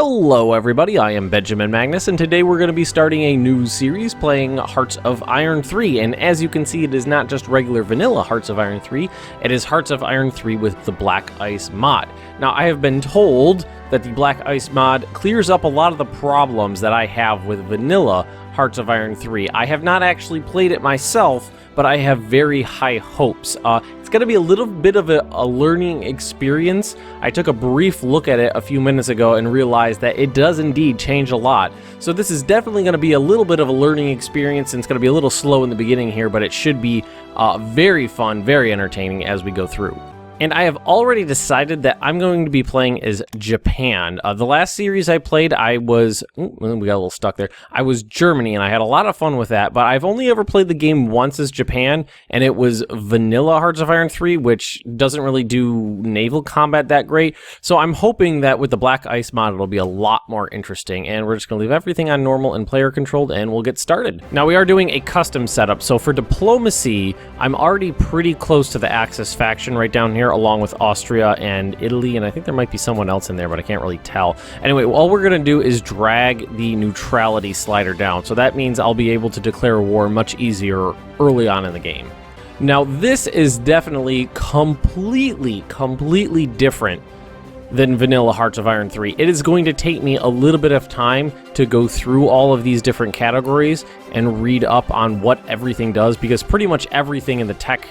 Hello everybody, I am Benjamin Magnus, and today we're going to be starting a new series playing Hearts of Iron 3, and as you can see, it is not just regular vanilla Hearts of Iron 3, it is Hearts of Iron 3 with the BlackICE mod. Now, I have been told that the BlackICE mod clears up a lot of the problems that I have with vanilla Hearts of Iron 3. I have not actually played it myself, but I have very high hopes. It's going to be a little bit of a learning experience. I took a brief look at it a few minutes ago and realized that it does indeed change a lot. So this is definitely going to be a little bit of a learning experience, and it's going to be a little slow in the beginning here, but it should be very fun, very entertaining as we go through. And I have already decided that I'm going to be playing as Japan. The last series I played, I was... we got a little stuck there. I was Germany, and I had a lot of fun with that, but I've only ever played the game once as Japan, and it was vanilla Hearts of Iron 3, which doesn't really do naval combat that great. So I'm hoping that with the BlackICE mod, it'll be a lot more interesting, and we're just going to leave everything on normal and player controlled, and we'll get started. Now, we are doing a custom setup, so for diplomacy, I'm already pretty close to the Axis faction right down here, along with Austria and Italy, and I think there might be someone else in there, but I can't really tell. Anyway, all we're going to do is drag the neutrality slider down, so that means I'll be able to declare war much easier early on in the game. Now, this is definitely completely different than vanilla Hearts of Iron 3. It is going to take me a little bit of time to go through all of these different categories and read up on what everything does, because pretty much everything in the tech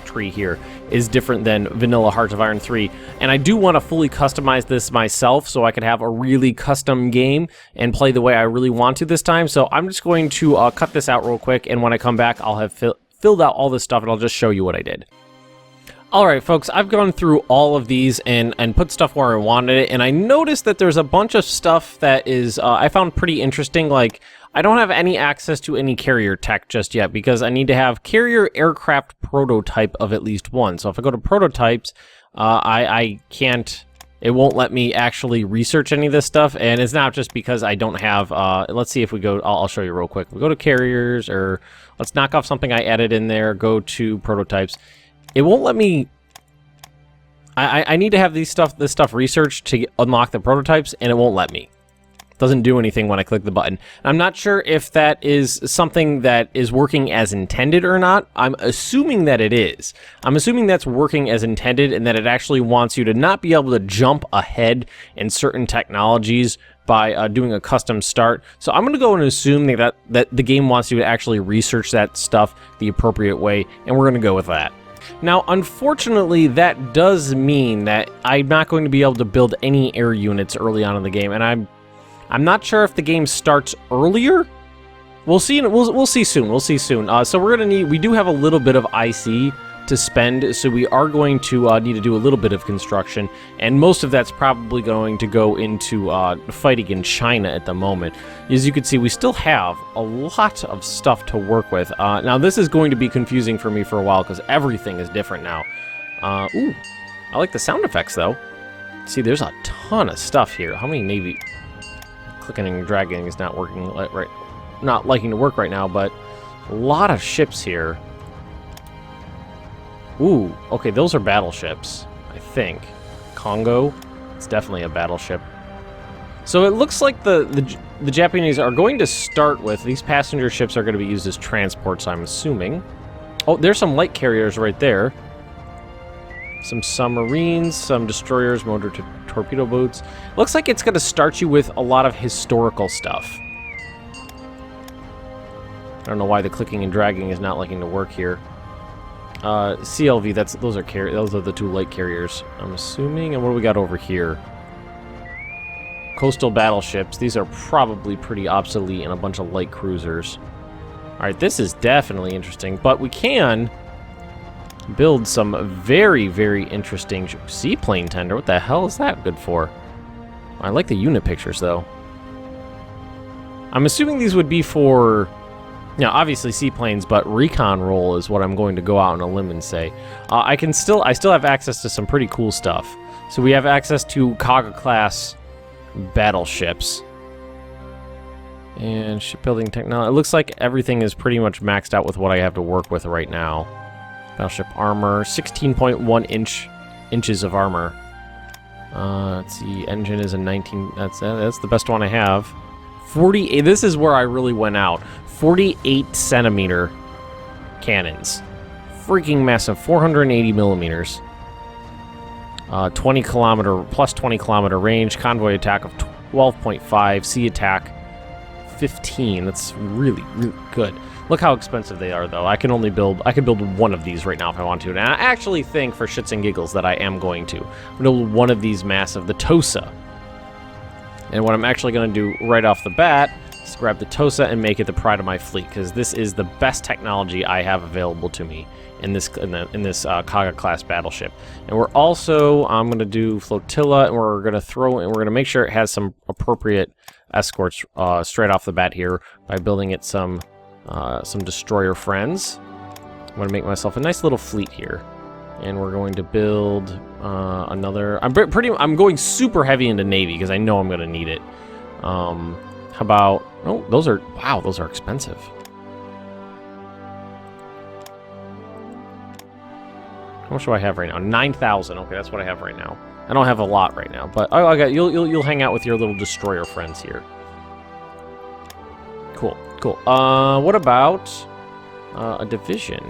tree here is different than vanilla Hearts of Iron 3, and I do want to fully customize this myself so I could have a really custom game and play the way I really want to this time. So I'm just going to cut this out real quick, and when I come back, I'll have filled out all this stuff, and I'll just show you what I did. Alright folks, I've gone through all of these and put stuff where I wanted it, and I noticed that there's a bunch of stuff that is I found pretty interesting. Like, I don't have any access to any carrier tech just yet because I need to have carrier aircraft prototype of at least one. So if I go to prototypes, I can't, it won't let me actually research any of this stuff, and it's not just because I don't have, let's see if we go, I'll show you real quick. We go to carriers, or let's knock off something I added in there, go to prototypes. It won't let me, I need to have this stuff researched to unlock the prototypes, and it won't let me. Doesn't do anything when I click the button. I'm not sure if that is something that is working as intended or not. I'm assuming that it is. I'm assuming that's working as intended, and that it actually wants you to not be able to jump ahead in certain technologies by doing a custom start. So I'm going to go and assume that the game wants you to actually research that stuff the appropriate way, and we're going to go with that. Now, unfortunately, that does mean that I'm not going to be able to build any air units early on in the game, and I'm not sure if the game starts earlier. We'll see. We'll see soon. We'll see soon. So we're gonna need. We do have a little bit of IC to spend, so we are going to need to do a little bit of construction, and most of that's probably going to go into fighting in China at the moment. As you can see, we still have a lot of stuff to work with. Now, this is going to be confusing for me for a while because everything is different now. Ooh, I like the sound effects though. See, there's a ton of stuff here. How many Navy? Clicking and dragging is not working right, not liking to work right now, but a lot of ships here. Ooh, okay, those are battleships, I think. Congo, it's definitely a battleship. So it looks like the Japanese are going to start with, these passenger ships are going to be used as transports, I'm assuming. Oh, there's some light carriers right there. Some submarines, some destroyers, motor torpedo boats. Looks like it's going to start you with a lot of historical stuff. I don't know why the clicking and dragging is not liking to work here. CLV, those are the two light carriers, I'm assuming. And what do we got over here? Coastal battleships. These are probably pretty obsolete, and a bunch of light cruisers. All right, this is definitely interesting, but we can build some very interesting seaplane tender. What the hell is that good for? I like the unit pictures though. I'm assuming these would be for, you know, obviously seaplanes, but recon role is what I'm going to go out on a limb and say. I still have access to some pretty cool stuff. So we have access to Kaga class battleships and shipbuilding technology. It looks like everything is pretty much maxed out with what I have to work with right now. Battleship armor, 16.1 inches of armor. Let's see, engine is a 19, that's the best one I have. 48, this is where I really went out. 48 centimeter cannons. Freaking massive, 480 millimeters. 20 kilometer, plus 20 kilometer range, convoy attack of 12.5, sea attack 15. That's really, really good. Look how expensive they are, though. I could build one of these right now if I want to. And I actually think, for shits and giggles, that I am going to build one of these massive, the TOSA. And what I'm actually going to do right off the bat is grab the TOSA and make it the pride of my fleet, because this is the best technology I have available to me in this Kaga class battleship. And we're also, I'm going to do flotilla, and we're going to make sure it has some appropriate escorts straight off the bat here by building it some destroyer friends. I'm going to make myself a nice little fleet here, and we're going to build another. I'm going super heavy into Navy because I know I'm going to need it. How about? Oh, those are expensive. How much do I have right now? 9,000. Okay, that's what I have right now. I don't have a lot right now, but you'll hang out with your little destroyer friends here. Cool. Cool. What about a division?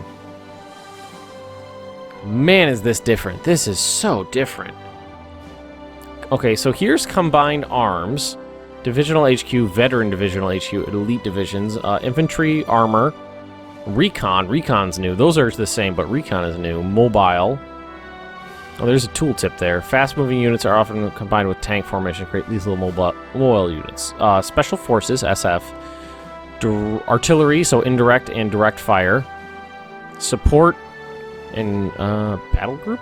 Man, is this different. This is so different. Okay, so here's combined arms. Divisional HQ, veteran divisional HQ, elite divisions, infantry, armor, recon. Recon's new. Those are the same, but recon is new. Mobile. Oh, there's a tooltip there. Fast-moving units are often combined with tank formation to create these little mobile units. Special forces, SF. Artillery, so indirect and direct fire. Support and battle group?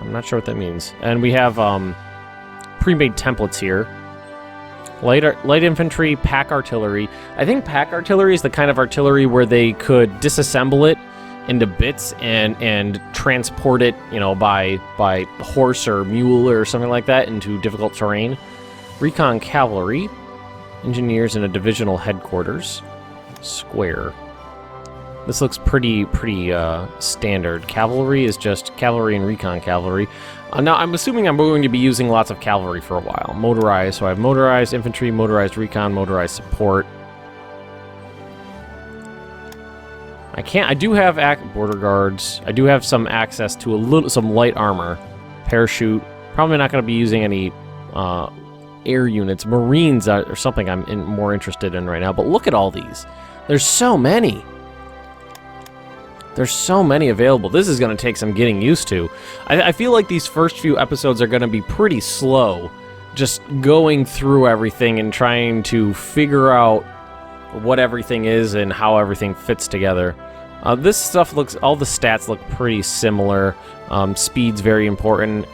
I'm not sure what that means. And we have pre-made templates here. Light infantry, pack artillery. I think pack artillery is the kind of artillery where they could disassemble it into bits and transport it, you know, by horse or mule or something like that into difficult terrain. Recon cavalry. Engineers in a divisional headquarters. Square. This looks pretty standard. Cavalry is just cavalry and recon cavalry. Now, I'm assuming I'm going to be using lots of cavalry for a while. Motorized, so I have motorized infantry, motorized recon, motorized support. I do have border guards. I do have some access to some light armor. Parachute. Probably not going to be using any air units. Marines are something I'm more interested in right now. But look at all these. There's so many. There's so many available. This is going to take some getting used to. I feel like these first few episodes are going to be pretty slow. Just going through everything and trying to figure out what everything is and how everything fits together. This stuff all the stats look pretty similar. Speed's very important.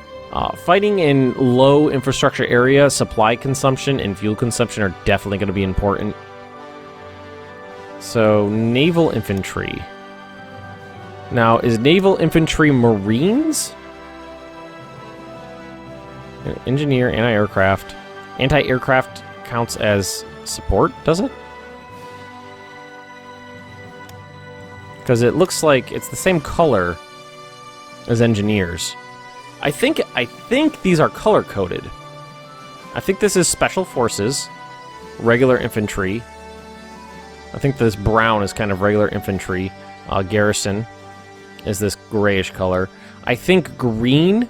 Fighting in low infrastructure area, supply consumption and fuel consumption are definitely going to be important. So, Naval Infantry. Now, is Naval Infantry Marines? Engineer, anti-aircraft. Anti-aircraft counts as support, does it? Because it looks like it's the same color as engineers. I think these are color-coded. I think this is Special Forces, regular infantry. I think this brown is kind of regular infantry. Garrison is this grayish color. I think green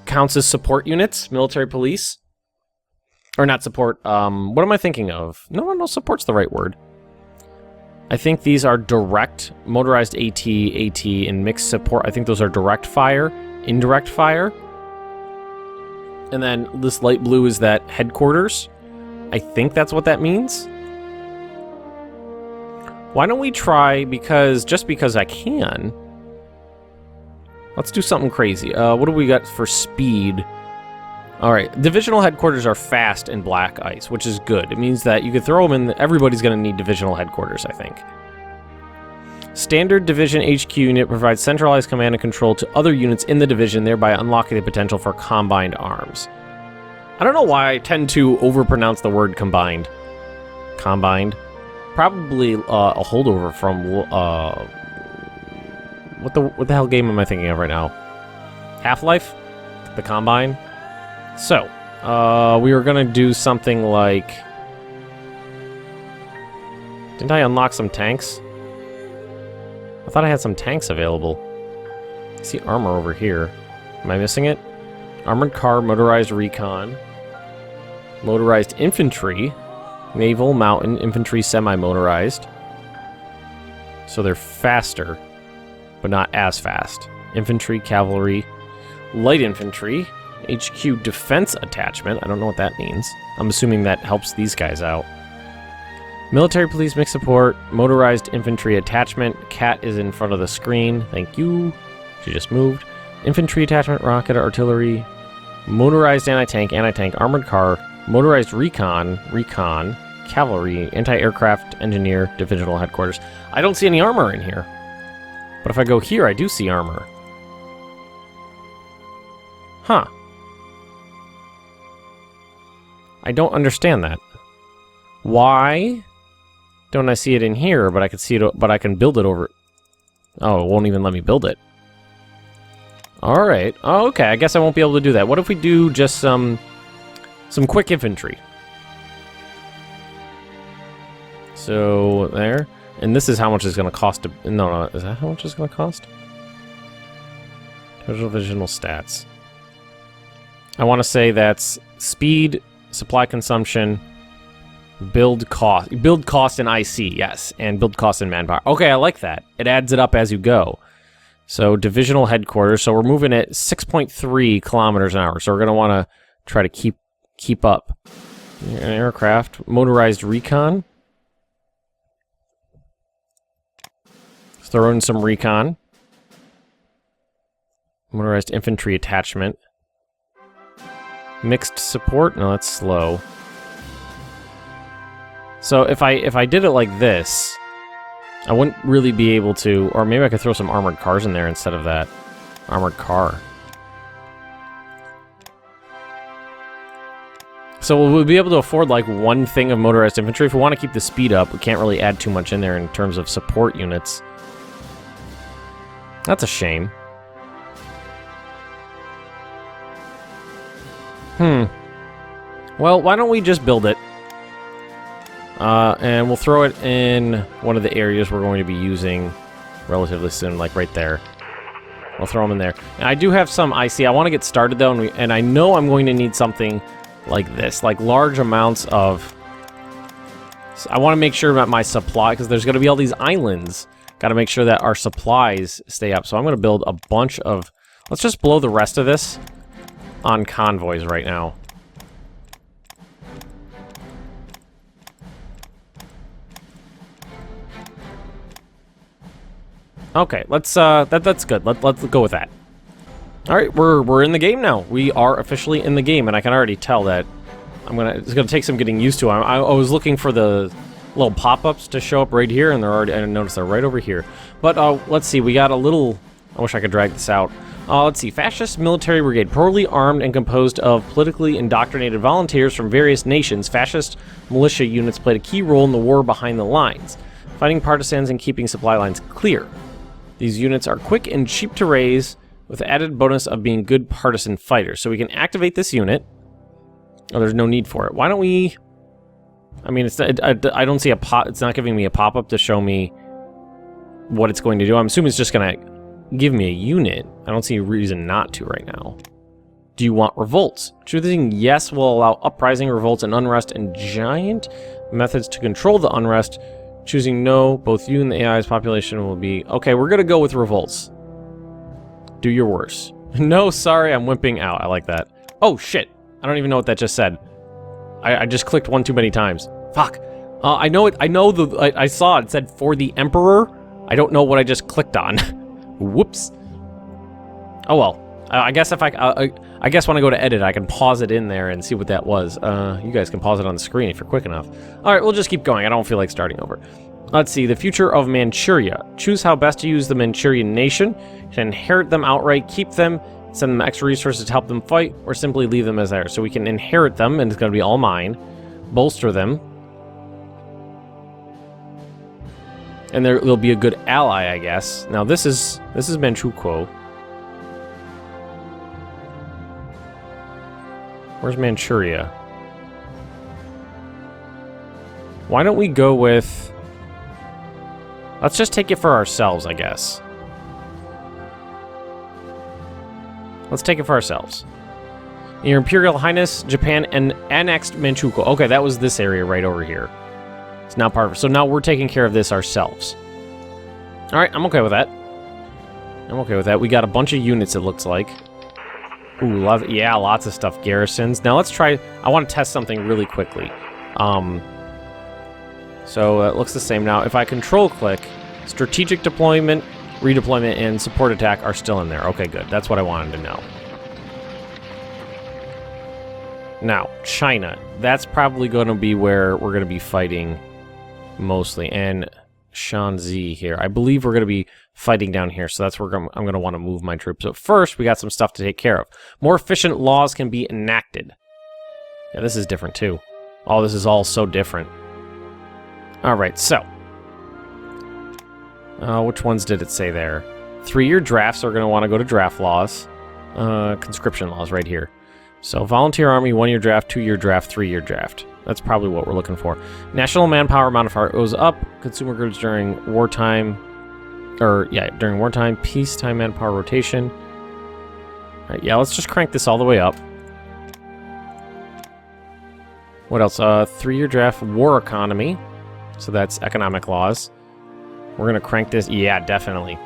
counts as support units, military police. Or not support, what am I thinking of? No, support's the right word. I think these are direct, motorized AT, and mixed support. I think those are direct fire, indirect fire. And then this light blue is that headquarters. I think that's what that means. Why don't we try, just because I can. Let's do something crazy. What do we got for speed? Alright, divisional headquarters are fast in BlackICE, which is good. It means that you could throw them in, everybody's going to need divisional headquarters, I think. Standard division HQ unit provides centralized command and control to other units in the division, thereby unlocking the potential for combined arms. I don't know why I tend to overpronounce the word combined. Combined. Probably a holdover from what the hell game am I thinking of right now? Half-Life, the Combine. So, we were gonna do something like... Didn't I unlock some tanks? I thought I had some tanks available. I see armor over here. Am I missing it? Armored car, motorized recon, motorized infantry, naval, mountain, infantry, semi-motorized. So they're faster, but not as fast. Infantry, cavalry, light infantry, HQ defense attachment. I don't know what that means. I'm assuming that helps these guys out. Military police mixed support, motorized infantry attachment. Cat is in front of the screen. Thank you. She just moved. Infantry attachment, rocket, artillery, motorized anti-tank, armored car, motorized recon, cavalry, anti-aircraft engineer, divisional headquarters. I don't see any armor in here. But if I go here, I do see armor. Huh. I don't understand that. Why don't I see it in here, but I can see it, but I can build it over... Oh, it won't even let me build it. Alright. Oh, okay, I guess I won't be able to do that. What if we do just some quick infantry? So, there. And this is how much it's going to cost to... No, is that how much it's going to cost? Total divisional stats. I want to say that's speed, supply consumption, build cost in IC, yes, and build cost in manpower. Okay, I like that. It adds it up as you go. So divisional headquarters. So we're moving at 6.3 kilometers an hour. So we're gonna want to try to keep up. An aircraft, motorized recon. Let's throw in some recon. Motorized infantry attachment. Mixed support? No, that's slow. So if I did it like this, I wouldn't really be able to... Or maybe I could throw some armored cars in there instead of that. Armored car. So we'll be able to afford like one thing of motorized infantry. If we want to keep the speed up, we can't really add too much in there in terms of support units. That's a shame. Well, why don't we just build it? And we'll throw it in one of the areas we're going to be using relatively soon, like right there. We'll throw them in there. And I do have some IC. I want to get started, though, and I know I'm going to need something like this, like large amounts of... So I want to make sure that my supply, because there's going to be all these islands, got to make sure that our supplies stay up. So I'm going to build a bunch of... Let's just blow the rest of this on convoys right now. Okay, let's that's good. Let's go with that. All right, we're in the game now. We are officially in the game, and I can already tell that it's gonna take some getting used to. I was looking for the little pop-ups to show up right here, and they're already... I noticed they're right over here. But let's see. We got a little... I wish I could drag this out. Let's see. Fascist Military Brigade, poorly armed and composed of politically indoctrinated volunteers from various nations. Fascist militia units played a key role in the war behind the lines, fighting partisans and keeping supply lines clear. These units are quick and cheap to raise, with the added bonus of being good partisan fighters. So we can activate this unit. Oh, there's no need for it. Why don't we... I mean, I don't see a pop... It's not giving me a pop-up to show me what it's going to do. I'm assuming it's just going to give me a unit. I don't see a reason not to right now. Do you want revolts? Choosing yes will allow uprising, revolts, and unrest, and giant methods to control the unrest. Choosing no, both you and the AI's population will be... Okay, we're going to go with revolts. Do your worst. No, sorry, I'm wimping out. I like that. Oh, shit. I don't even know what that just said. I just clicked one too many times. Fuck. I know it. I saw it. It said for the Emperor. I don't know what I just clicked on. Whoops. Oh, well. I guess if I guess when I go to edit, I can pause it in there and see what that was. You guys can pause it on the screen if you're quick enough. All right, we'll just keep going. I don't feel like starting over. Let's see. The future of Manchuria. Choose how best to use the Manchurian nation. You can inherit them outright, keep them, send them extra resources to help them fight, or simply leave them as they are. So we can inherit them, and it's going to be all mine. Bolster them. And they'll be a good ally, I guess. Now, this is Manchukuo. Where's Manchuria? Why don't we go with... Let's just take it for ourselves, I guess. Let's take it for ourselves. Your Imperial Highness, Japan, and annexed Manchukuo. Okay, that was this area right over here. It's now part of it. So now we're taking care of this ourselves. Alright, I'm okay with that. I'm okay with that. We got a bunch of units, it looks like. Ooh, lots of stuff. Garrisons. Now let's try... I want to test something really quickly. So it looks the same now. If I control-click, strategic deployment, redeployment, and support attack are still in there. Okay, good. That's what I wanted to know. Now, China. That's probably going to be where we're going to be fighting mostly. And Shanxi here. I believe we're going to be fighting down here, so that's where I'm going to want to move my troops. But first, we got some stuff to take care of. More efficient laws can be enacted. Yeah, this is different, too. Oh, this is all so different. Alright, so. Which ones did it say there? 3-year drafts are going to want to go to draft laws. Conscription laws right here. So, volunteer army, 1-year draft, 2-year draft, 3-year draft. That's probably what we're looking for. National manpower modifier goes up. Consumer goods during wartime. During wartime. Peacetime manpower rotation. Alright, yeah, let's just crank this all the way up. What else? 3-year draft, war economy. So that's economic laws. We're going to crank this. Yeah, definitely.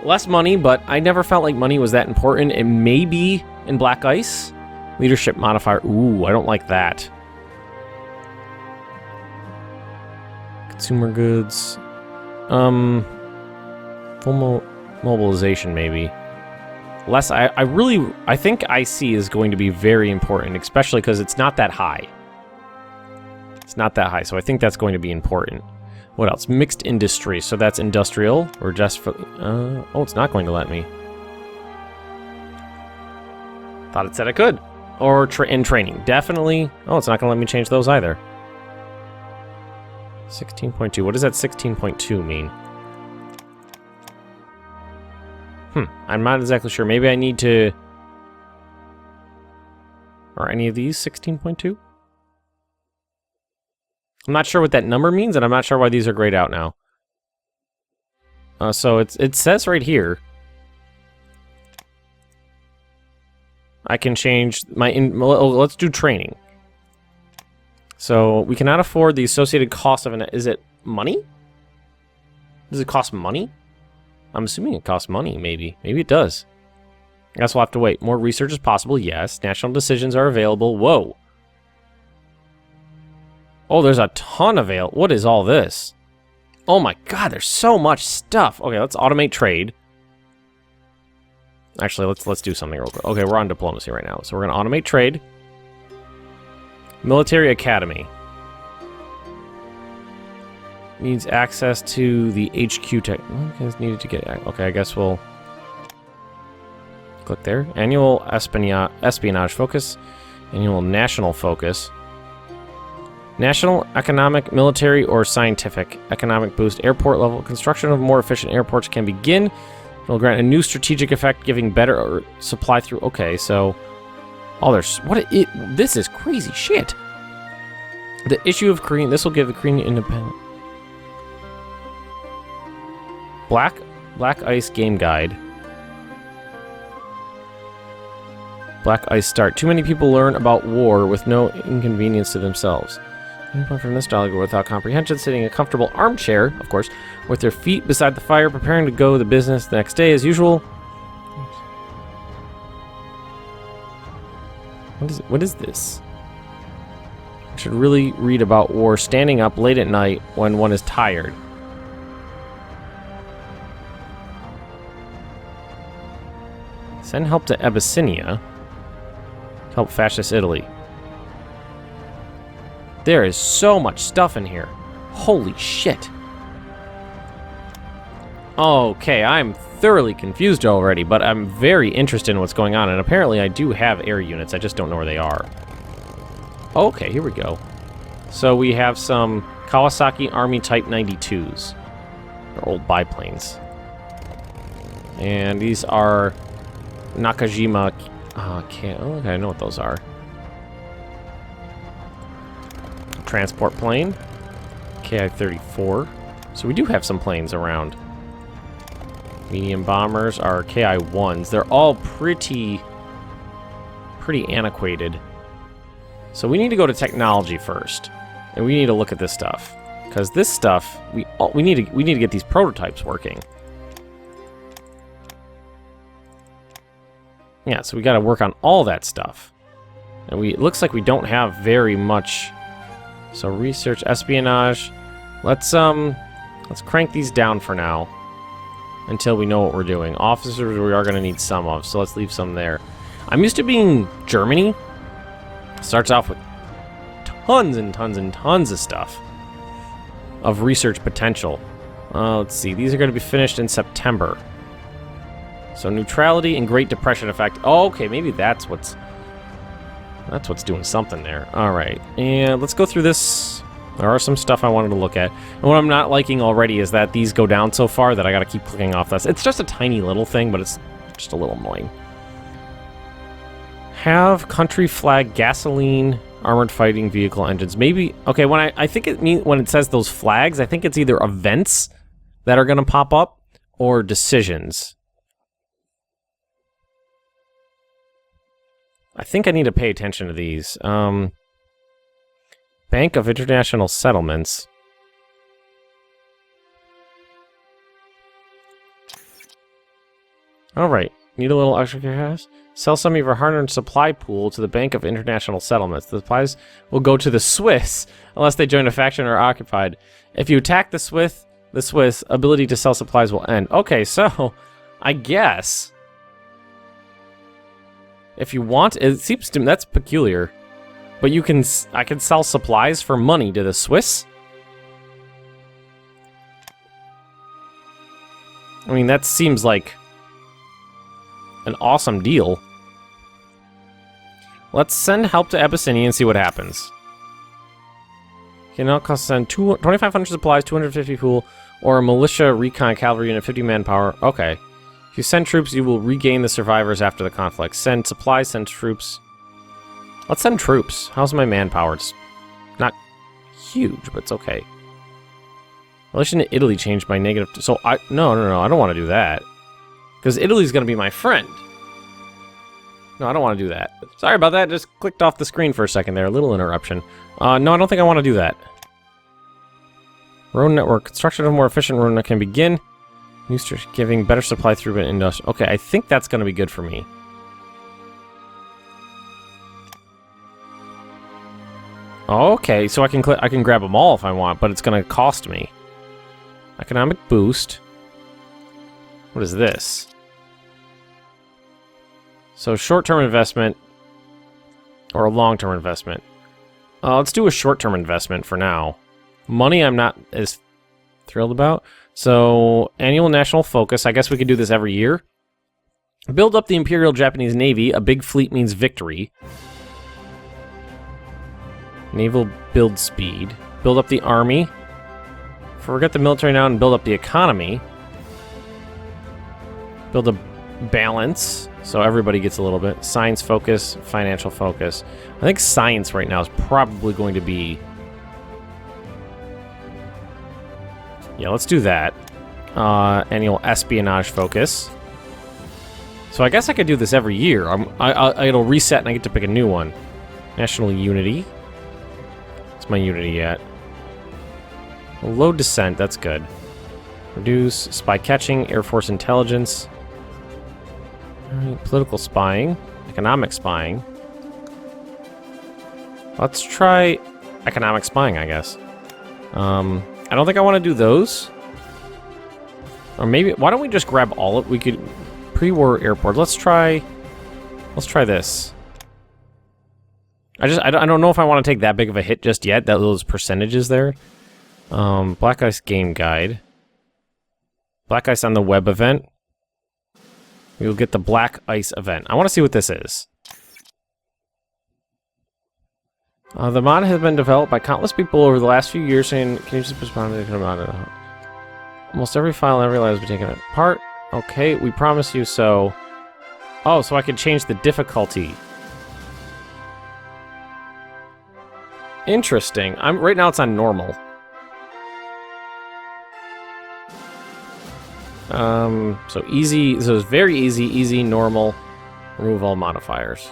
Less money, but I never felt like money was that important. It may be in BlackICE. Leadership modifier. Ooh, I don't like that. Consumer goods. Full mobilization, maybe. Less. I think IC is going to be very important, especially because it's not that high. It's not that high, so I think that's going to be important. What else? Mixed industry. So that's industrial, or just for... oh, it's not going to let me. Thought it said I could. Or in training. Definitely. Oh, it's not going to let me change those either. 16.2. What does that 16.2 mean? I'm not exactly sure. Maybe I need to... Are any of these 16.2? I'm not sure what that number means, and I'm not sure why these are grayed out now. So it says right here... I can change my... let's do training. So, we cannot afford the associated cost of an... Is it money? Does it cost money? I'm assuming it costs money, maybe. Maybe it does. I guess we'll have to wait. More research is possible, yes. National decisions are available. Whoa. Oh, there's a ton available. What is all this? Oh my god, there's so much stuff. Okay, let's automate trade. Actually, let's do something real quick. Okay, we're on diplomacy right now. So we're going to automate trade. Military Academy. Needs access to the HQ tech. Okay, it's needed to get... Okay, I guess we'll... Click there. Annual espionage focus. Annual national focus. National, economic, military, or scientific. Economic boost. Airport level. Construction of more efficient airports can begin. It will grant a new strategic effect, giving better supply through... Okay, so... Oh, there's... This is crazy shit. The issue of Korean... This will give the Korean independent... BlackICE game guide. BlackICE start. Too many people learn about war with no inconvenience to themselves. Input from this dialogue without comprehension, sitting in a comfortable armchair, of course, with their feet beside the fire, preparing to go to business the next day as usual. What is this? I should really read about war standing up late at night when one is tired. Send help to Abyssinia. Help Fascist Italy. There is so much stuff in here. Holy shit. Okay, I'm thoroughly confused already, but I'm very interested in what's going on, and apparently I do have air units, I just don't know where they are. Okay, here we go. So we have some Kawasaki Army Type 92s. They're old biplanes. And these are Nakajima... okay, I know what those are. transport plane. KI-34. So we do have some planes around. Medium bombers are KI-1s. They're all pretty antiquated. So we need to go to technology first. And we need to look at this stuff. Because this stuff, we need to get these prototypes working. Yeah, so we got to work on all that stuff. And it looks like we don't have very much. So research, espionage. Let's crank these down for now until we know what we're doing. Officers we are going to need some of, so let's leave some there. I'm used to being Germany. Starts off with tons and tons and tons of stuff of research potential. Let's see, these are going to be finished in September. So neutrality and Great Depression effect. Oh, okay, maybe that's what's doing something there. All right, and let's go through this. There are some stuff I wanted to look at. And what I'm not liking already is that these go down so far that I got to keep clicking off this. It's just a tiny little thing, but it's just a little annoying. Have country flag gasoline armored fighting vehicle engines. Maybe, okay, when I think it means when it says those flags, I think it's either events that are going to pop up or decisions. I think I need to pay attention to these. Bank of International Settlements. Alright, need a little extra cash? Sell some of your hard-earned supply pool to the Bank of International Settlements. The supplies will go to the Swiss unless they join a faction or are occupied. If you attack the Swiss, ability to sell supplies will end. Okay, so I guess if you want, it seems to me that's peculiar. But I can sell supplies for money to the Swiss? I mean, that seems like an awesome deal. Let's send help to Abyssinia and see what happens. Okay, now it costs send 2,500 supplies, 250 pool, or a militia recon cavalry unit, 50 manpower. Okay. If you send troops, you will regain the survivors after the conflict. Send supplies, send troops. Let's send troops. How's my manpower? It's not huge, but it's okay. Relation to Italy changed by negative. So no, I don't want to do that. Because Italy's going to be my friend. No, I don't want to do that. Sorry about that. Just clicked off the screen for a second there. A little interruption. No, I don't think I want to do that. Road network. Construction of a more efficient road network can begin. Giving better supply through an industrial. Okay, I think that's going to be good for me. Okay, so I can grab them all if I want, but it's going to cost me. Economic boost. What is this? So short-term investment or a long-term investment. Let's do a short-term investment for now. Money I'm not as thrilled about. So annual national focus. I guess we could do this every year. Build up the Imperial Japanese Navy. A big fleet means victory. Naval build speed. Build up the army. Forget the military now and build up the economy. Build a balance, so everybody gets a little bit. Science focus, financial focus. I think science right now is probably going to be... Yeah, let's do that. Annual espionage focus. So I guess I could do this every year. It'll reset and I get to pick a new one. National unity. What's my unity at? Low descent, that's good. Reduce spy catching, Air Force intelligence. Alright, political spying, economic spying. Let's try economic spying, I guess. I don't think I want to do those. Or maybe, why don't we just grab all of, we could, pre-war airport. Let's try this. I don't know if I want to take that big of a hit just yet, those percentages there. BlackICE game guide. BlackICE on the web event. We will get the BlackICE event. I want to see what this is. The mod has been developed by countless people over the last few years, and can you just respond to the almost every file and every line has been taken apart. Okay, we promise you so. Oh, so I can change the difficulty. Interesting. Right now it's on normal. So easy, so it's very easy, normal, remove all modifiers.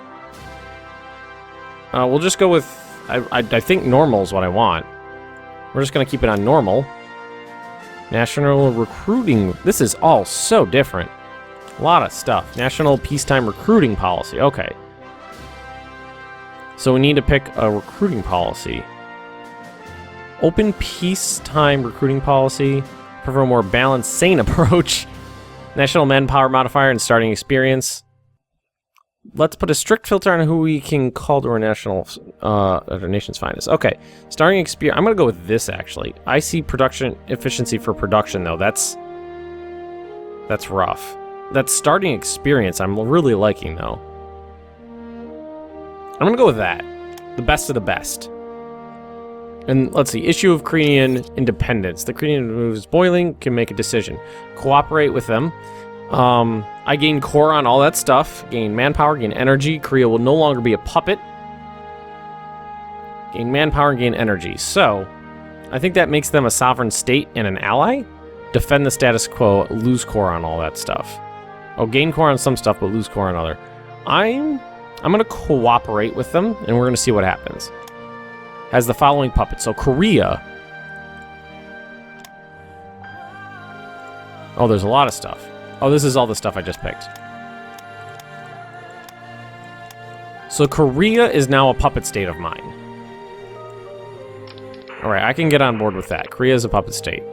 We'll just go with, I think normal is what I want. We're just gonna keep it on normal. National recruiting, this is all so different. A lot of stuff. National peacetime recruiting policy, okay. So we need to pick a recruiting policy. Open peacetime recruiting policy. Prefer a more balanced, sane approach. National manpower modifier and starting experience. Let's put a strict filter on who we can call to our nation's finest. Okay, starting experience. I'm gonna go with this actually. I see production efficiency for production though. That's rough. That's starting experience. I'm really liking though. I'm gonna go with that. The best of the best. And let's see, issue of Korean independence. The Korean moves boiling, can make a decision. Cooperate with them. I gain core on all that stuff. Gain manpower, gain energy. Korea will no longer be a puppet. Gain manpower and gain energy. So, I think that makes them a sovereign state and an ally. Defend the status quo, lose core on all that stuff. Oh, gain core on some stuff, but lose core on other. I'm gonna cooperate with them, and we're gonna see what happens. Has the following puppets. So Korea. Oh, there's a lot of stuff. Oh, this is all the stuff I just picked. So Korea is now a puppet state of mine. Alright, I can get on board with that. Korea is a puppet state.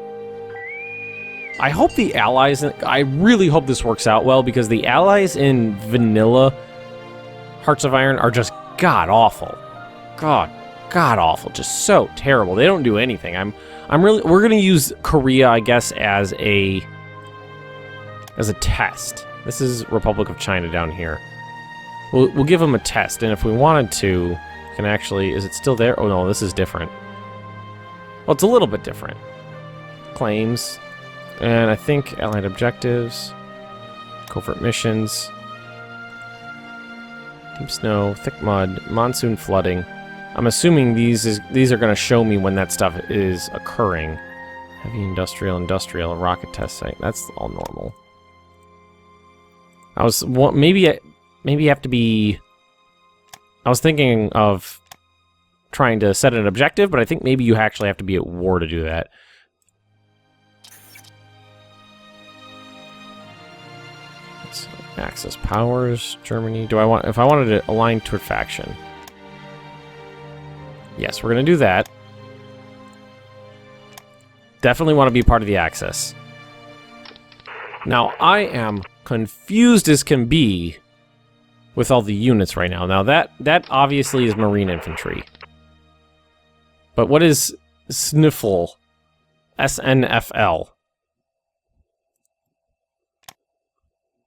I hope the allies... I really hope this works out well, because the allies in vanilla Hearts of Iron are just god-awful. God-awful. Just so terrible. They don't do anything. We're gonna use Korea, I guess, as a test. This is Republic of China down here. We'll give them a test, and if we wanted to, can actually... Is it still there? Oh no, this is different. Well, it's a little bit different. Claims. And I think allied objectives. Covert missions. Deep snow, thick mud, monsoon flooding. I'm assuming these are going to show me when that stuff is occurring. Heavy industrial, rocket test site. That's all normal. Maybe you have to be... I was thinking of trying to set an objective, but I think maybe you actually have to be at war to do that. So, Axis powers, Germany. If I wanted to align to a faction. Yes, we're going to do that. Definitely want to be part of the Axis. Now, I am confused as can be with all the units right now. Now, that obviously is Marine Infantry. But what is Sniffle? SNFL.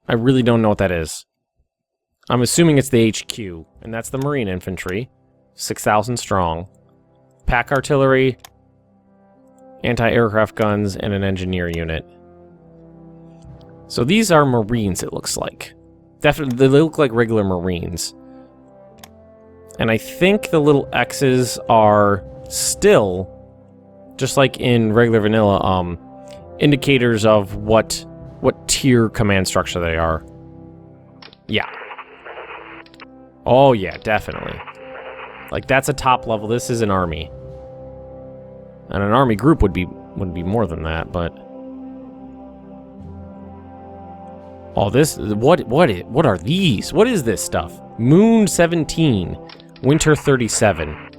I really don't know what that is. I'm assuming it's the HQ, and that's the Marine Infantry. 6,000 strong. Pack artillery, anti-aircraft guns, and an engineer unit. So these are Marines, it looks like. Definitely, they look like regular Marines. And I think the little X's are still, just like in regular vanilla, indicators of what tier command structure they are. Yeah. Oh yeah, definitely. Like, that's a top level. This is an army. And an army group would be more than that, but... Oh, this... What are these? What is this stuff? Moon 17. Winter 37.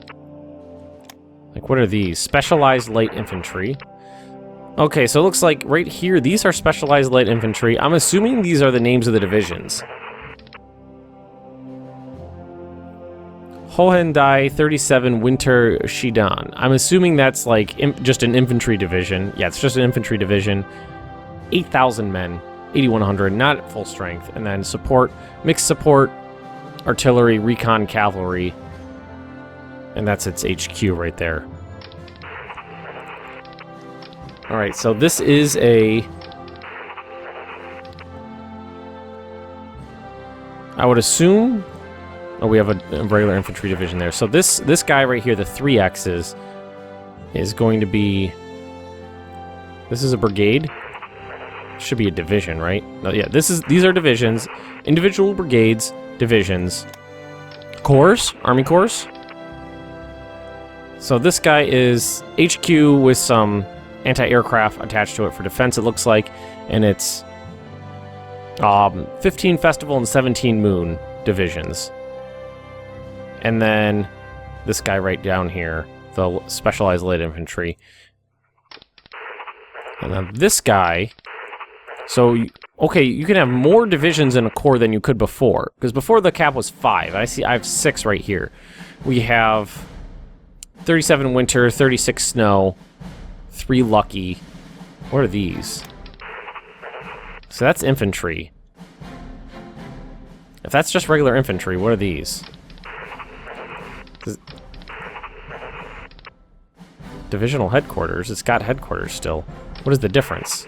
Like, what are these? Specialized light infantry. Okay, so it looks like right here, these are specialized light infantry. I'm assuming these are the names of the divisions. Hohendai 37 Winter Shidan. I'm assuming that's like just an infantry division. Yeah, it's just an infantry division. 8,000 men, 8,100, not at full strength. And then support, mixed support, artillery, recon, cavalry. And that's its HQ right there. Alright, so this is a... I would assume... Oh, we have a regular infantry division there. So this guy right here, the 3X's, is going to be... This is a brigade. Should be a division, right? No, yeah, these are divisions. Individual brigades, divisions. Corps, Army Corps. So this guy is HQ with some anti-aircraft attached to it for defense, it looks like. And it's 15 Festival and 17 Moon divisions. And then this guy right down here, the Specialized Light Infantry. And then this guy... So, okay, you can have more divisions in a corps than you could before. Because before the cap was 5. I have 6 right here. We have 37 Winter, 36 Snow, 3 Lucky. What are these? So that's infantry. If that's just regular infantry, what are these? Divisional Headquarters. It's got headquarters still. What is the difference?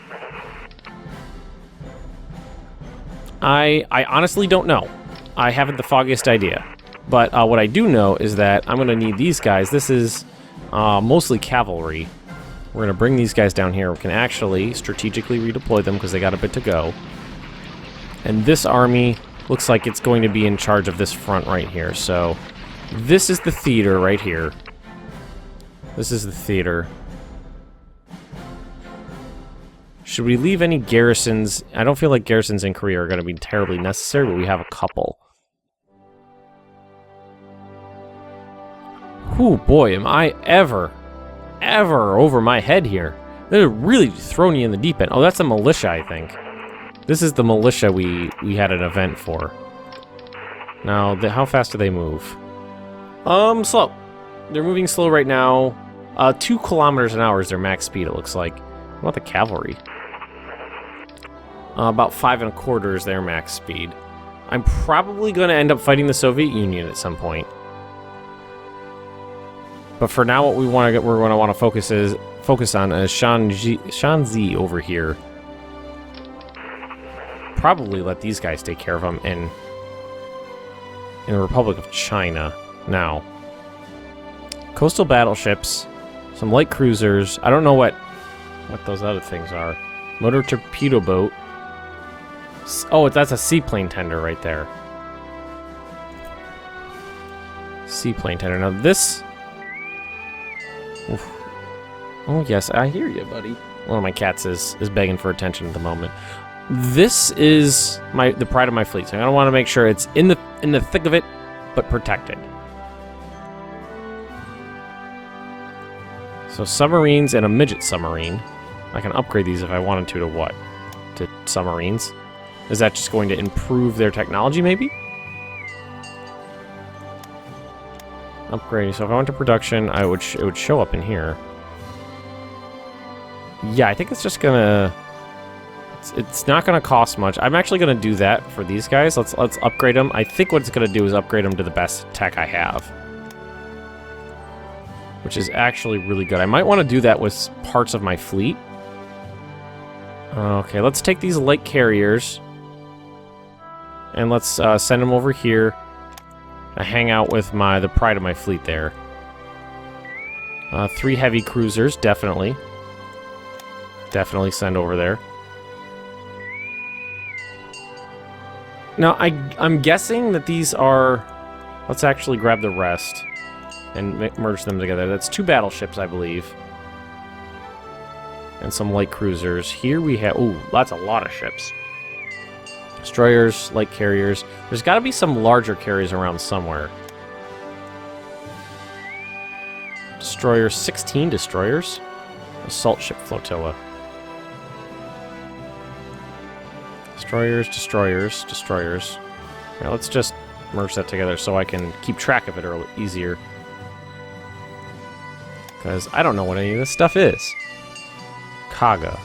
I honestly don't know. I haven't the foggiest idea. But what I do know is that I'm going to need these guys. This is mostly cavalry. We're going to bring these guys down here. We can actually strategically redeploy them because they got a bit to go. And this army looks like it's going to be in charge of this front right here. So this is the theater right here. This is the theater. Should we leave any garrisons? I don't feel like garrisons in Korea are going to be terribly necessary, but we have a couple. Whew, boy, am I ever over my head here. They're really throwing you in the deep end. Oh, that's a militia, I think. This is the militia we had an event for. Now, how fast do they move? Slow. They're moving slow right now. 2 kilometers an hour is their max speed, it looks like. What about the cavalry? About 5 1/4 is their max speed. I'm probably going to end up fighting the Soviet Union at some point. But for now, what we're going to want to focus on is Shanxi over here. Probably let these guys take care of them in the Republic of China. Now, coastal battleships, some light cruisers. I don't know what those other things are. Motor torpedo boat. Oh, that's a seaplane tender right there. Seaplane tender. Now this... Oof. Oh, yes, I hear you, buddy. One of my cats is begging for attention at the moment. This is the pride of my fleet, so I want to make sure it's in the thick of it, but protected. So submarines and a midget submarine. I can upgrade these if I wanted to what? To submarines. Is that just going to improve their technology, maybe? Upgrade. So if I went to production, it would show up in here. Yeah, I think it's just gonna... It's not gonna cost much. I'm actually gonna do that for these guys. Let's upgrade them. I think what it's gonna do is upgrade them to the best tech I have, which is actually really good. I might want to do that with parts of my fleet. Okay, let's take these light carriers and let's send them over here. I hang out with the pride of my fleet there. 3 heavy cruisers, definitely. Definitely send over there. Now, I'm guessing that these are... Let's actually grab the rest and merge them together. That's 2 battleships, I believe. And some light cruisers. Here we have... Ooh, that's a lot of ships. Destroyers, light carriers. There's got to be some larger carriers around somewhere. Destroyers, 16 destroyers. Assault ship flotilla. Destroyers, destroyers, destroyers. Now let's just merge that together so I can keep track of it easier. Because I don't know what any of this stuff is. Kaga.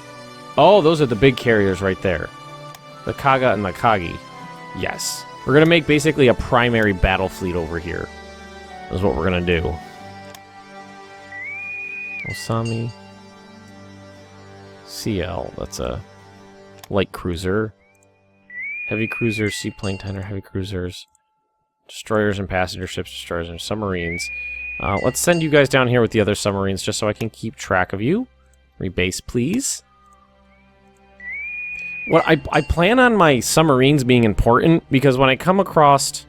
Oh, those are the big carriers right there. The Kaga and the Kagi. Yes. We're going to make basically a primary battle fleet over here. That's what we're going to do. Osami. CL. That's a light cruiser. Heavy cruisers, seaplane tender, heavy cruisers. Destroyers and passenger ships, destroyers and submarines. Let's send you guys down here with the other submarines just so I can keep track of you. Rebase, please. Well, I plan on my submarines being important because when I come across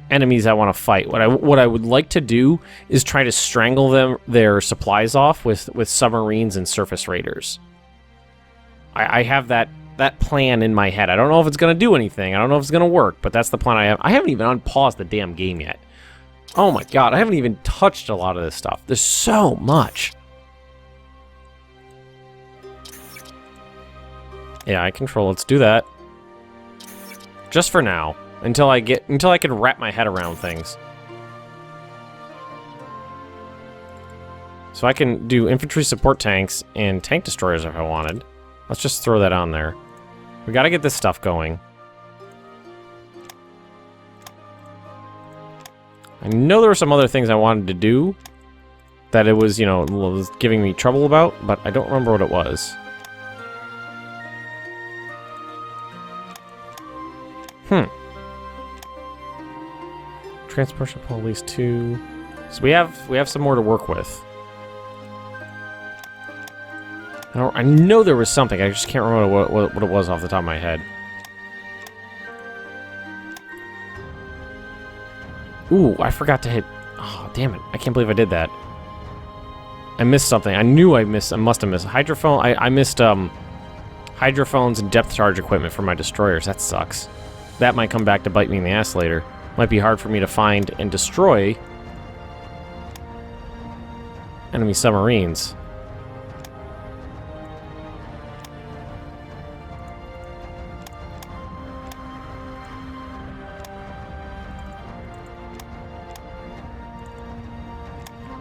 enemies I want to fight, what I would like to do is try to strangle their supplies off with submarines and surface raiders. I have that plan in my head. I don't know if it's going to do anything. I don't know if it's going to work, but that's the plan I have. I haven't even unpaused the damn game yet. Oh my god, I haven't even touched a lot of this stuff. There's so much. Yeah, I control. Let's do that. Just for now. Until I can wrap my head around things. So I can do infantry support tanks and tank destroyers if I wanted. Let's just throw that on there. We gotta get this stuff going. I know there were some other things I wanted to do that it was, you know, was giving me trouble about, but I don't remember what it was. Transport ship at least 2. So we have some more to work with. I know there was something. I just can't remember what it was off the top of my head. Ooh, I forgot to hit. Oh, damn it! I can't believe I did that. I missed something. I knew I must have missed hydrophone. I missed hydrophones and depth charge equipment for my destroyers. That sucks. That might come back to bite me in the ass later. Might be hard for me to find and destroy enemy submarines.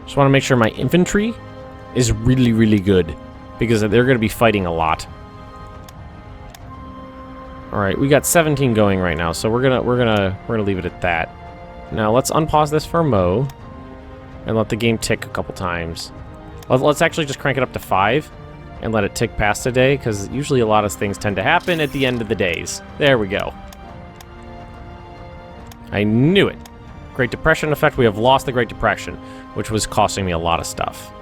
Just want to make sure my infantry is really, really good because they're going to be fighting a lot. All right, we got 17 going right now, so we're gonna leave it at that. Now let's unpause this for a mo, and let the game tick a couple times. Let's actually just crank it up to 5, and let it tick past a day, because usually a lot of things tend to happen at the end of the days. There we go. I knew it. Great Depression effect. We have lost the Great Depression, which was costing me a lot of stuff.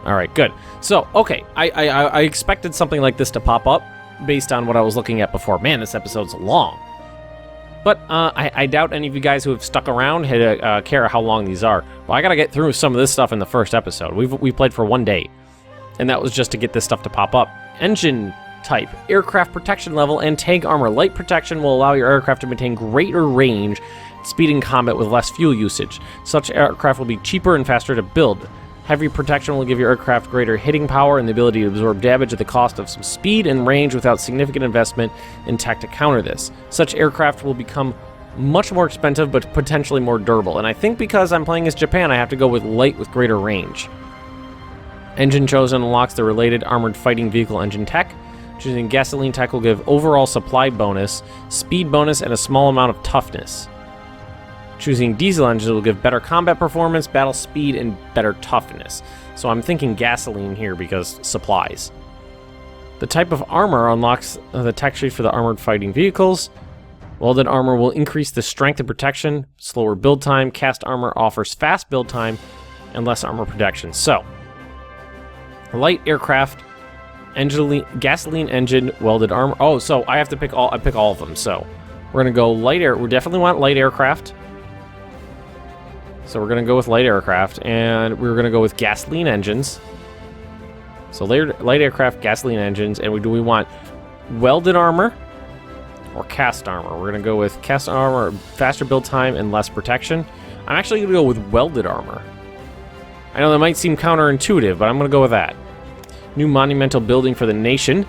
All right, good. So, okay, I expected something like this to pop up, based on what I was looking at before. Man, this episode's long. But I doubt any of you guys who have stuck around care how long these are. Well, I gotta get through some of this stuff in the first episode. We played for 1 day, and that was just to get this stuff to pop up. Engine type, aircraft protection level, and tank armor. Light protection will allow your aircraft to maintain greater range, speed in combat with less fuel usage. Such aircraft will be cheaper and faster to build. Heavy protection will give your aircraft greater hitting power and the ability to absorb damage at the cost of some speed and range without significant investment in tech to counter this. Such aircraft will become much more expensive but potentially more durable. And I think because I'm playing as Japan, I have to go with light with greater range. Engine chosen unlocks the related armored fighting vehicle engine tech. Choosing gasoline tech will give overall supply bonus, speed bonus, and a small amount of toughness. Choosing diesel engines will give better combat performance, battle speed, and better toughness. So I'm thinking gasoline here because supplies. The type of armor unlocks the tech tree for the armored fighting vehicles. Welded armor will increase the strength and protection, slower build time. Cast armor offers fast build time and less armor protection. So, light aircraft, gasoline engine, welded armor. Oh, so I have to pick all. I pick all of them. So we're gonna go light air. We definitely want light aircraft. So we're going to go with light aircraft, and we're going to go with gasoline engines. So light aircraft, gasoline engines, and do we want welded armor or cast armor? We're going to go with cast armor, faster build time, and less protection. I'm actually going to go with welded armor. I know that might seem counterintuitive, but I'm going to go with that. New monumental building for the nation.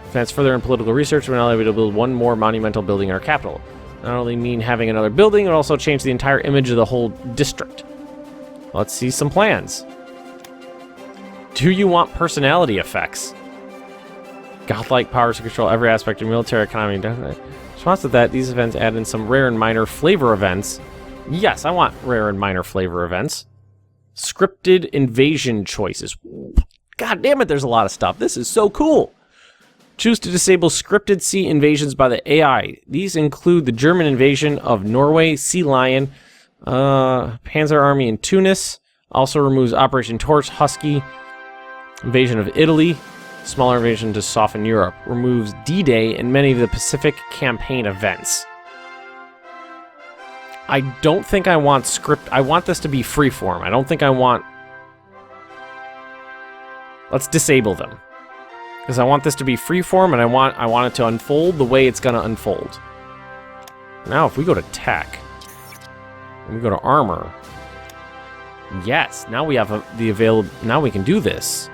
Advance further in political research, we're now able to build one more monumental building in our capital. Not only mean having another building, it also change the entire image of the whole district. Let's see some plans. Do you want personality effects? Godlike powers to control every aspect of military economy. In response to that, these events add in some rare and minor flavor events. Yes, I want rare and minor flavor events. Scripted invasion choices. God damn it, there's a lot of stuff. This is so cool. Choose to disable scripted sea invasions by the AI. These include the German invasion of Norway, Sea Lion, Panzer Army in Tunis. Also removes Operation Torch, Husky, invasion of Italy, smaller invasion to soften Europe. Removes D-Day and many of the Pacific Campaign events. I don't think I want script. I want this to be freeform. I don't think I want... Let's disable them. Because I want this to be freeform, and I want it to unfold the way it's going to unfold. Now, if we go to tech, and we go to armor, yes, now we have the available. Now we can do this.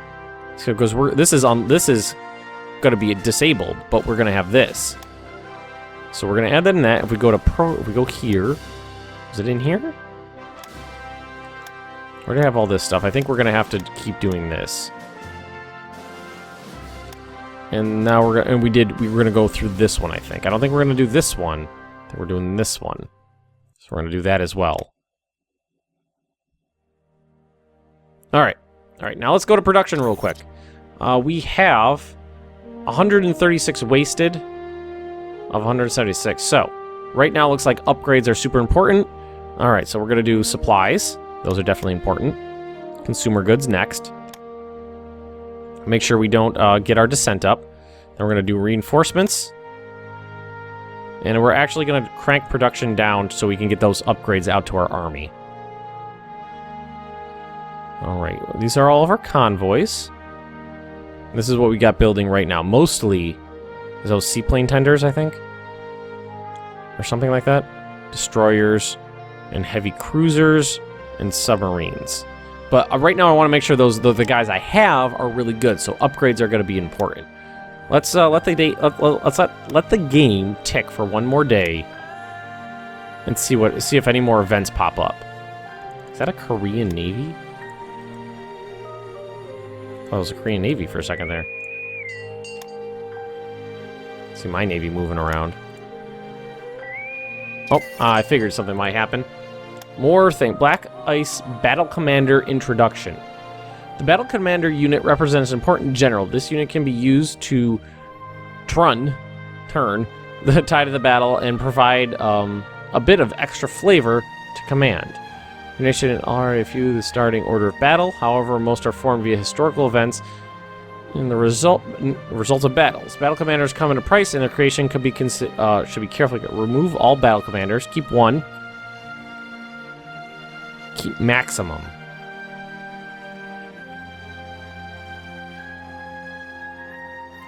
So because this is going to be disabled, but we're going to have this. So we're going to add that in that. If we go to pro, if we go here, is it in here? We're going to have all this stuff. I think we're going to have to keep doing this. And now we were going to go through this one, I think. I don't think we're going to do this one. I think we're doing this one. So we're going to do that as well. All right, now let's go to production real quick. We have 136 wasted of 176. So right now it looks like upgrades are super important. All right, so we're going to do supplies. Those are definitely important. Consumer goods next. Make sure we don't get our descent up. Then we're going to do reinforcements. And we're actually going to crank production down so we can get those upgrades out to our army. Alright, these are all of our convoys. This is what we got building right now. Mostly those seaplane tenders, I think. Or something like that. Destroyers and heavy cruisers and submarines. But right now I want to make sure the guys I have are really good, so upgrades are going to be important. Let's let the game tick for one more day and see if any more events pop up. Is that a Korean Navy? Oh, it was a Korean Navy for a second there. See my Navy moving around. Oh, I figured something might happen. More thing. BlackICE Battle Commander Introduction. The Battle Commander unit represents an important general. This unit can be used to turn the tide of the battle and provide a bit of extra flavor to command. Nation are a few the starting order of battle. However, most are formed via historical events and the results of battles. Battle commanders come at a price, and their creation should be carefully. Remove all battle commanders. Keep one. Keep maximum.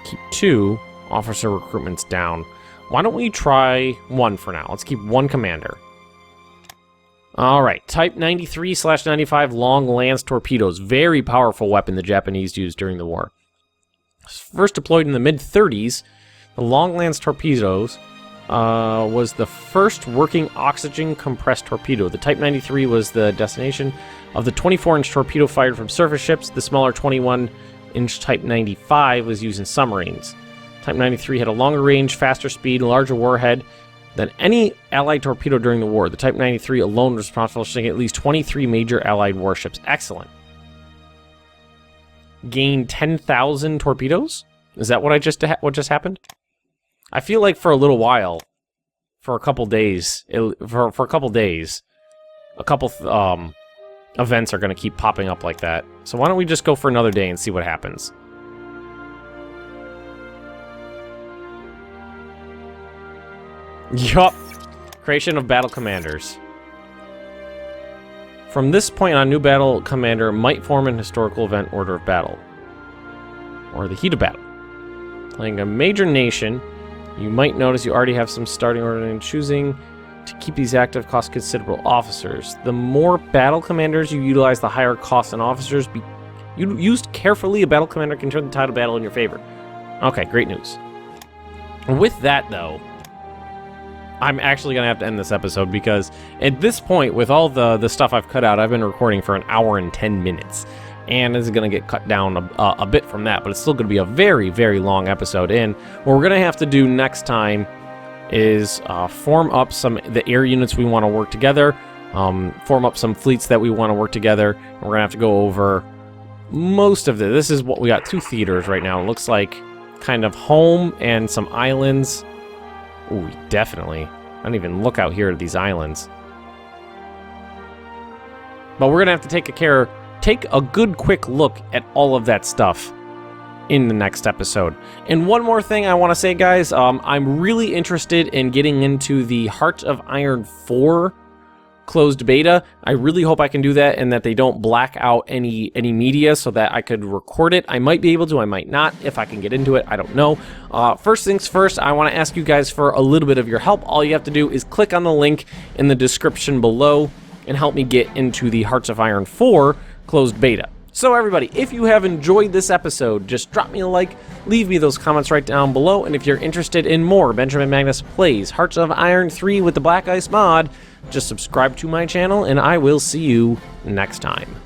Keep 2. Officer recruitment's down. Why don't we try 1 for now? Let's keep 1 commander. Alright, Type 93/95 Long Lance Torpedoes. Very powerful weapon the Japanese used during the war. First deployed in the mid-30s, the Long Lance Torpedoes was the first working oxygen-compressed torpedo. The Type 93 was the destination of the 24-inch torpedo fired from surface ships. The smaller 21-inch Type 95 was used in submarines. Type 93 had a longer range, faster speed, and larger warhead than any Allied torpedo during the war. The Type 93 alone was responsible for sinking at least 23 major Allied warships. Excellent. Gained 10,000 torpedoes? Is that what what just happened? I feel like for a little while, for a couple days, a couple events are going to keep popping up like that. So why don't we just go for another day and see what happens? Yup. Creation of battle commanders. From this point on, new battle commander might form an historical event order of battle. Or the heat of battle. Playing a major nation, you might notice you already have some starting order, and choosing to keep these active costs considerable officers. The more battle commanders you utilize, the higher costs and officers. Used carefully, a battle commander can turn the tide of battle in your favor. Okay, great news. With that, though, I'm actually going to have to end this episode because at this point, with all the stuff I've cut out, I've been recording for 1 hour and 10 minutes. And this is going to get cut down a bit from that, but it's still going to be a very, very long episode. And what we're going to have to do next time is form up the air units we want to work together, form up some fleets that we want to work together, and we're going to have to go over most of this. This is what we got 2 theaters right now. It looks like kind of home and some islands. Ooh, definitely. I don't even look out here at these islands. But we're gonna have to take a good quick look at all of that stuff in the next episode. And one more thing I want to say, guys, I'm really interested in getting into the Heart of Iron 4 closed beta. I really hope I can do that and that they don't black out any media so that I could record it. I might be able to, I might not. If I can get into it, I don't know. First things first, I want to ask you guys for a little bit of your help. All you have to do is click on the link in the description below and help me get into the Hearts of Iron 4 closed beta. So everybody, if you have enjoyed this episode, just drop me a like, leave me those comments right down below, and if you're interested in more Benjamin Magnus Plays Hearts of Iron 3 with the BlackICE mod, just subscribe to my channel, and I will see you next time.